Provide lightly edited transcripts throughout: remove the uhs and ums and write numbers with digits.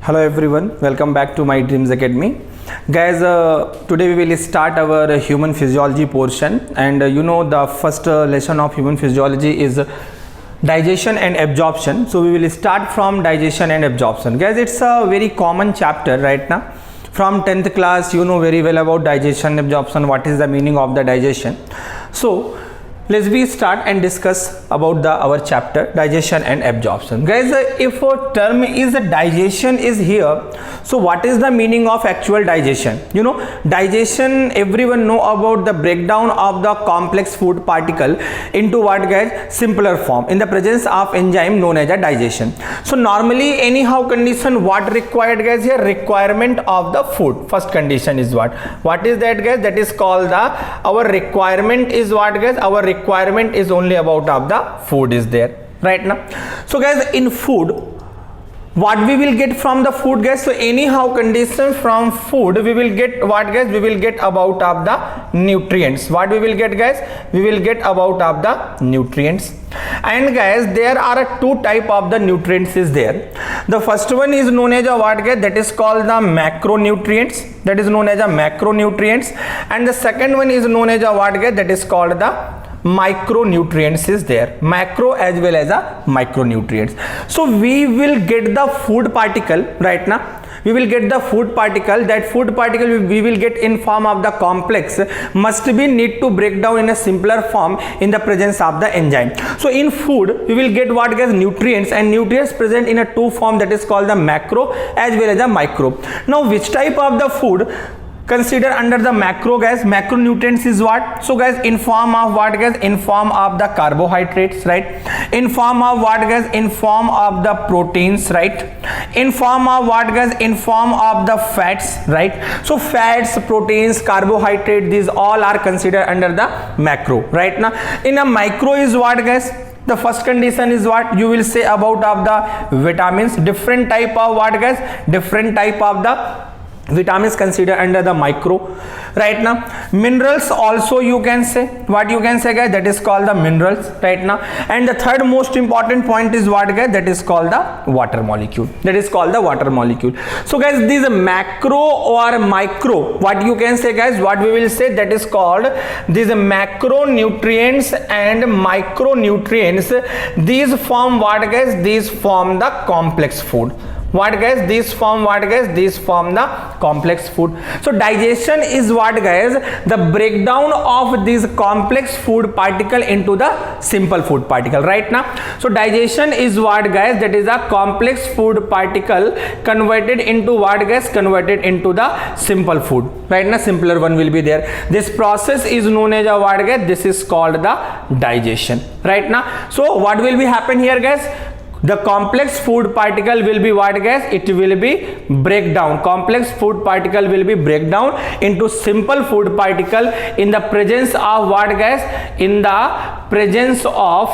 Hello everyone, welcome back to my Dreams Academy. Guys, today we will start our human physiology portion, and the first lesson of human physiology is digestion and absorption. So we will start from digestion and absorption. Guys, it's a very common chapter right now. From 10th class, you know very well about digestion, absorption, what is the meaning of the digestion. So let's be start and discuss about our chapter digestion and absorption. Guys, if a term is digestion is here, so what is the meaning of actual digestion? Digestion, everyone know about the breakdown of the complex food particle into what, guys? Simpler form in the presence of enzyme known as a digestion. So normally anyhow condition what required, guys? Here requirement of the food. First condition is what is that, guys? That is called our requirement is what, guys? Our requirement is only about of the food is there right now. So guys, in food what we will get from the food, guys? So anyhow condition from food we will get what, guys? We will get about of the nutrients. What we will get, guys? We will get about of the nutrients. And guys, there are two type of the nutrients is there. The first one is known as a what, guys? That is called the macronutrients. That is known as a macronutrients. And the second one is known as a what, guys? That is called the micronutrients is there. Macro as well as a micronutrients. So we will get the food particle right now. We will get the food particle. That food particle we will get in form of the complex must be need to break down in a simpler form in the presence of the enzyme. So in food we will get what, guys? Nutrients, and nutrients present in a two form, that is called the macro as well as a micro. Now which type of the food consider under the macro, guys? Macronutrients is what? So guys, in form of what, guys? In form of the carbohydrates, right? In form of what, guys? In form of the proteins, right? In form of what, guys? In form of the fats, right? So fats, proteins, carbohydrate, these all are considered under the macro right now. In a micro is what, guys? The first condition is what you will say about of the vitamins. Different type of what, guys? Different type of the vitamins considered under the micro right now. Minerals also you can say. What you can say, guys? That is called the minerals right now. And the third most important point is what, guys? That is called the water molecule. That is called the water molecule. So guys, these macro or micro, what you can say, guys? What we will say, that is called these macronutrients and micronutrients. These form what, guys? These form the complex food. What, guys? These form what, guys? These form the complex food. So digestion is what, guys? The breakdown of these complex food particle into the simple food particle right now. So digestion is what, guys? That is a complex food particle converted into what, guys? Converted into the simple food right now. Simpler one will be there. This process is known as a what, guys? This is called the digestion right now. So what will be happen here, guys? The complex food particle will be what, guys? It will be breakdown. Complex food particle will be breakdown into simple food particle in the presence of what, guys? In the presence of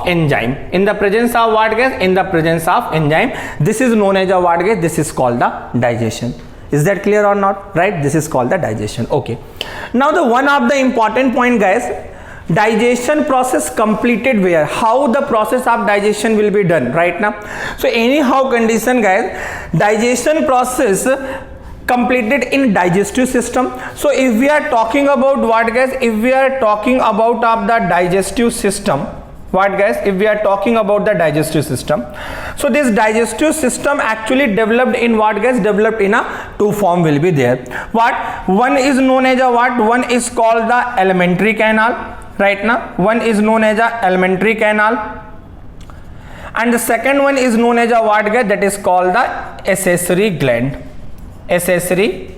enzyme. In the presence of what, guys? In the presence of enzyme. This is known as a what, guys? This is called the digestion. Is that clear or not? Right? This is called the digestion. Okay. Now the one of the important point, guys, digestion process completed where? How the process of digestion will be done right now? So anyhow condition, guys, digestion process completed in digestive system. So if we are talking about what, guys? If we are talking about of the digestive system, what, guys? If we are talking about the digestive system, so this digestive system actually developed in what, guys? Developed in a two form will be there. What? One is known as a what? One is called the alimentary canal right now. One is known as a alimentary canal, and the second one is known as a what, guys? That is called the accessory gland. Accessory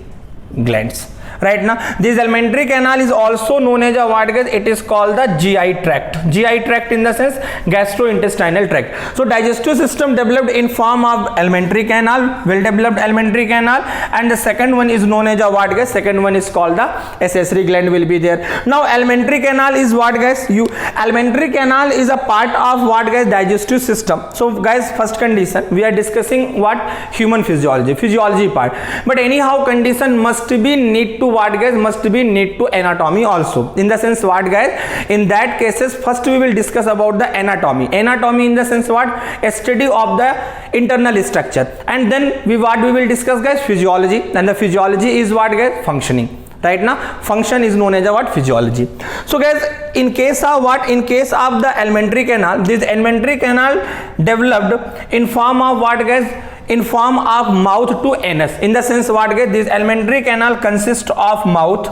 glands right now. This alimentary canal is also known as a what, guys? It is called the GI tract. GI tract in the sense gastrointestinal tract. So digestive system developed in form of alimentary canal, well developed alimentary canal, and the second one is known as a what, guys? Second one is called the accessory gland will be there. Now alimentary canal is what, guys? Alimentary canal is a part of what, guys? Digestive system. So guys, first condition we are discussing what? Human physiology part. But anyhow condition must be need to to what guys, must be need to anatomy also. In the sense what guys, in that cases first we will discuss about the anatomy. Anatomy in the sense what, a study of the internal structure, and then we will discuss guys physiology, and the physiology is what guys, functioning. Right now function is known as a what, physiology. So guys, in case of what, in case of the alimentary canal, this alimentary canal developed in form of what guys, in form of mouth to anus. In the sense what guys, this alimentary canal consists of mouth.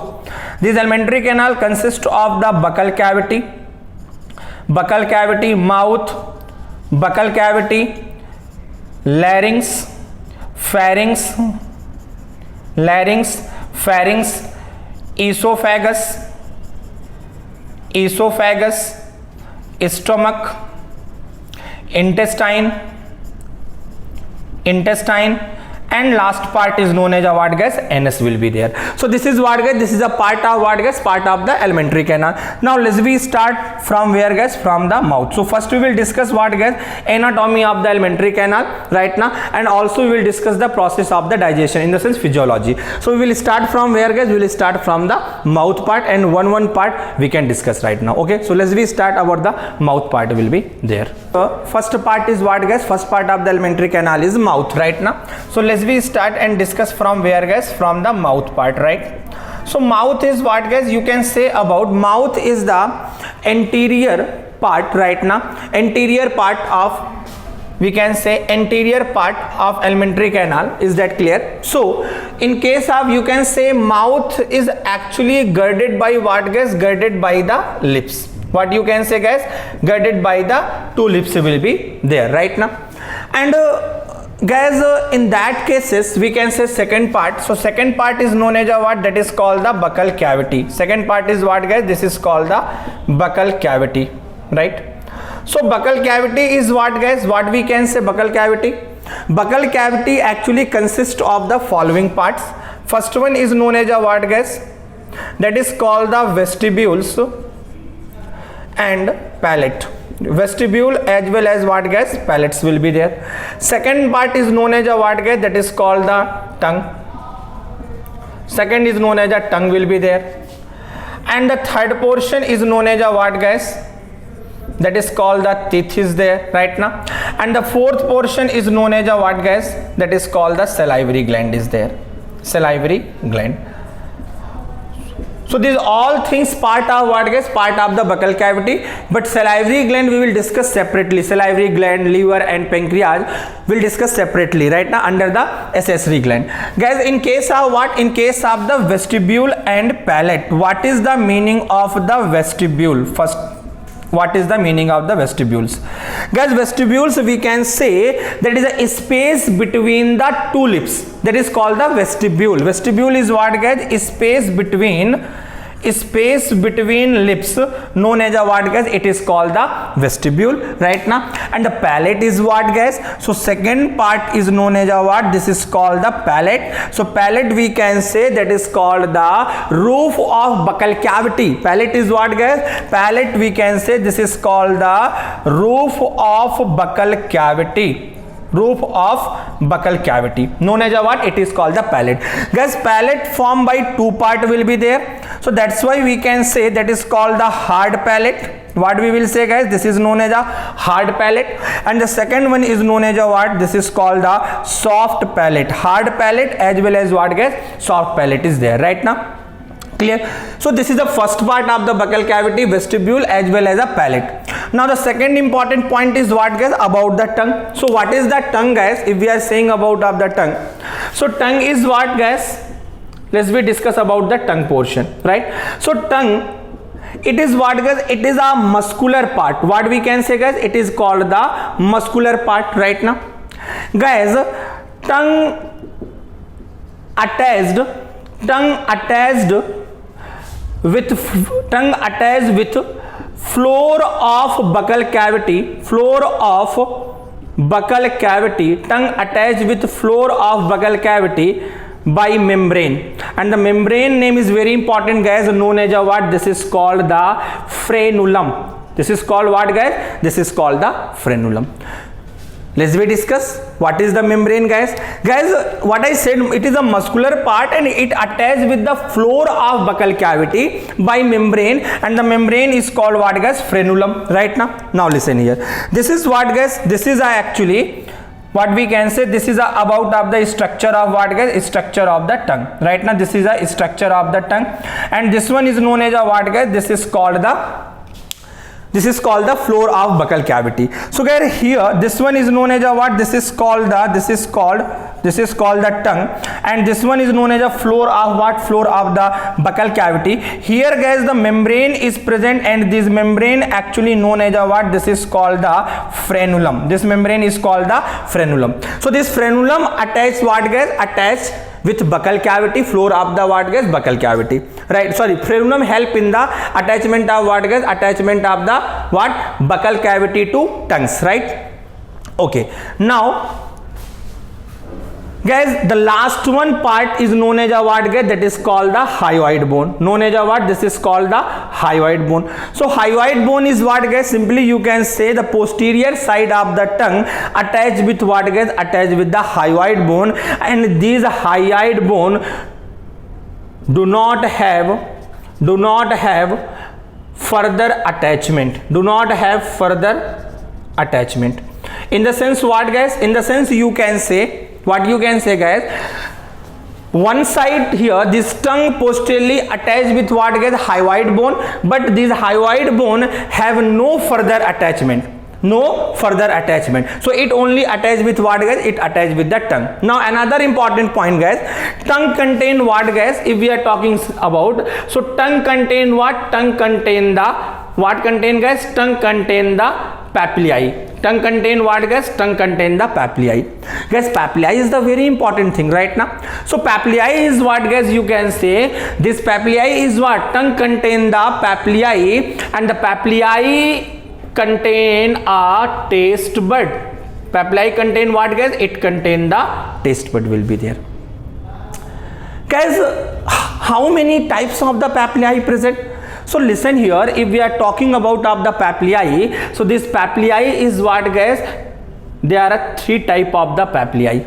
This alimentary canal consists of the buccal cavity, mouth, buccal cavity, larynx, pharynx, esophagus, stomach, intestine, and last part is known as a what guys, anus will be there. So this is what guys, this is a part of what guys, part of the alimentary canal. Now let's we start from where guys, from the mouth. So first we will discuss what guys, anatomy of the alimentary canal right now, and also we will discuss the process of the digestion, in the sense physiology. So we will start from where guys, we will start from the mouth part, and one part we can discuss right now. Okay, so let's we start about the mouth part will be there. First part is what guys, first part of the alimentary canal is mouth right now. So let's we start and discuss from where guys, from the mouth part, right? So mouth is what guys, you can say about mouth is the anterior part right now, anterior part of, we can say anterior part of alimentary canal. Is that clear? So in case of, you can say mouth is actually girded by what guys, girded by the lips. What you can say guys, girded by the two lips will be there right now. And guys, in that cases we can say second part. So second part is known as a what, that is called the buccal cavity. Second part is what guys, this is called the buccal cavity, right? So buccal cavity is what guys, what we can say buccal cavity. Buccal cavity actually consists of the following parts. First one is known as a what guys, that is called the vestibules and palate. Vestibule as well as what guys, palates will be there. Second part is known as a what guys, that is called the tongue. Second is known as a tongue will be there. And the third portion is known as a what guys, that is called the teeth is there right now. And the fourth portion is known as a what guys, that is called the salivary gland is there, salivary gland. So these all things part of what guys, part of the buccal cavity, but salivary gland we will discuss separately. Salivary gland, liver and pancreas will discuss separately right now under the accessory gland. Guys, in case of what, in case of the vestibule and palate, what is the meaning of the vestibule? First, what is the meaning of the vestibules? Guys, vestibules we can say that is a space between the two lips, that is called the vestibule. Vestibule is what guys, space between lips, known as a what guys, it is called the vestibule right now. And the palate is what guys, so second part is known as a what, this is called the palate. So palate we can say that is called the roof of buccal cavity. Palate is what guys, palate we can say this is called the roof of buccal cavity. Roof of buccal cavity, known as a what, it is called the palate. Guys, palate formed by two part will be there. So that's why we can say that is called the hard palate. What we will say guys, this is known as a hard palate. And the second one is known as a what, this is called the soft palate. Hard palate as well as what guys, soft palate is there right now. Clear? So this is the first part of the buccal cavity, vestibule as well as a palate. Now the second important point is what guys, about the tongue. So what is the tongue guys, if we are saying about of the tongue? So tongue is what guys, let's we discuss about the tongue portion, right? So tongue, it is what guys, it is a muscular part. What we can say guys, it is called the muscular part right now. Guys, tongue attached with floor of buccal cavity, tongue attached with floor of buccal cavity by membrane, and the membrane name is very important guys, known as a what, this is called the frenulum. This is called what guys, this is called the frenulum. Let's we discuss what is the membrane, guys. Guys, what I said, it is a muscular part and it attached with the floor of buccal cavity by membrane, and the membrane is called what, guys? Frenulum. Right now. Now listen here. This is what, guys? This is actually what we can say. This is about of the structure of what, guys? Structure of the tongue. Right now, this is a structure of the tongue, and this one is known as a what, guys? This is called the floor of buccal cavity. So guys, here this one is known as a what? This is called the tongue, and this one is known as a floor of what? Floor of the buccal cavity. Here, guys, the membrane is present, and this membrane actually known as a what? This is called the frenulum. This membrane is called the frenulum. So this frenulum attached what, guys? Attached with buccal cavity, floor of the what, guys? Buccal cavity. Right, sorry, frenulum help in the attachment of what, guys? Attachment of the what? Buccal cavity to tongues, right? Okay, now guys, the last one part is known as a what, guys? That is called the hyoid bone. Known as a what? This is called the hyoid bone. So hyoid bone is what, guys? Simply you can say the posterior side of the tongue attached with what, guys? Attached with the hyoid bone, and these hyoid bone do not have further attachment. Do not have further attachment. In the sense what, guys? In the sense you can say, what you can say, guys, one side here, this tongue posteriorly attached with what, guys? Hyoid bone, but this hyoid bone have no further attachment. No further attachment. So it only attached with what, guys? It attached with the tongue. Now another important point, guys. Tongue contain what, guys? If we are talking about, so tongue contain what? Tongue contain the what? Contain, guys? Tongue contain the papillae. Tongue contain what, guys? Tongue contain the papillae. Guys, papillae is the very important thing right now. So papillae is what, guys? You can say this papillae is what? Tongue contain the papillae, and the papillae contain a taste bud. Papillae contain what, guys? It contain the taste bud will be there. Guys, how many types of the papillae present? So listen here, if we are talking about of the papillae, so this papillae is what, guys? There are three type of the papillae.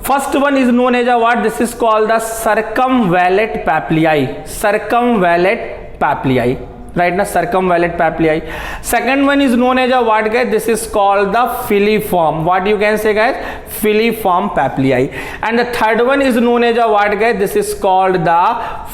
First one is known as a what? This is called the circumvallate papillae. Circumvallate papillae. Right now, circumvallate papillae. Second one is known as a what, guys? This is called the filiform. What you can say, guys? Filiform papillae. And the third one is known as a what, guys? This is called the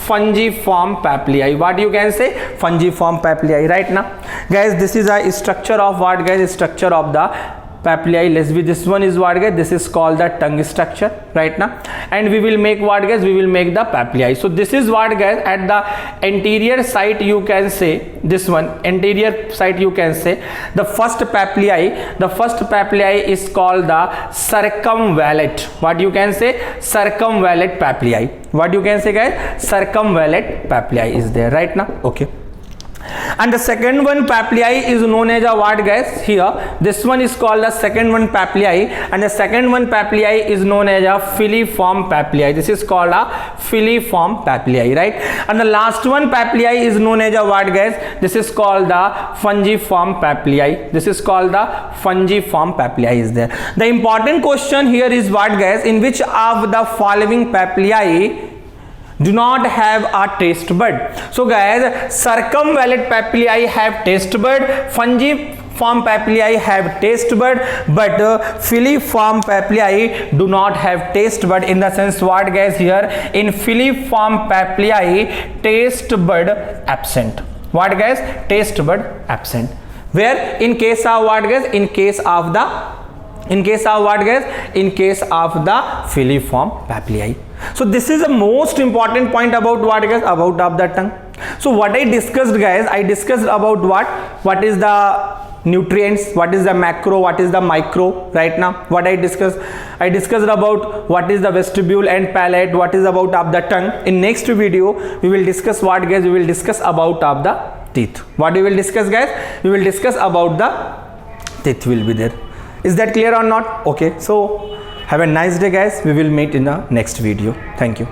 fungiform papillae. What you can say? Fungiform papillae. Right now, guys, this is a structure of what, guys? Structure of the papillae. Let's be, this one is what, guys? This is called the tongue structure right now, and we will make what, guys? We will make the papillae. So this is what, guys? At the anterior side you can say, this one anterior side you can say the first papillae. The first papillae is called the circumvallate. What you can say? Circumvallate papillae. What you can say, guys? Circumvallate papillae is there right now. Okay. And the second one papillae is known as a what, guys? Here this one is called the second one papillae, and the second one papillae is known as a filiform papillae. This is called a filiform papillae, right? And the last one papillae is known as a what, guys? This is called the fungiform papillae. This is called the fungiform papillae is there. The important question here is what, guys? In which of the following papillae do not have a taste bud? So guys, circumvallate papillae have taste bud, fungiform papillae have taste bud, but filiform papillae do not have taste bud. In the sense what, guys? Here in filiform papillae, taste bud absent. What, guys? Taste bud absent. Where in case of what, guys? In case of the what, guys? In case of the filiform papillae. So this is the most important point about what, guys? About of the tongue. So what I discussed, guys, I discussed about what is the nutrients, what is the macro, what is the micro. Right now what I discussed about what is the vestibule and palate, what is about of the tongue. In next video we will discuss what, guys? We will discuss about of the teeth. What we will discuss, guys? We will discuss about the teeth will be there. Is that clear or not? Okay, so have a nice day, guys. We will meet in the next video. Thank you.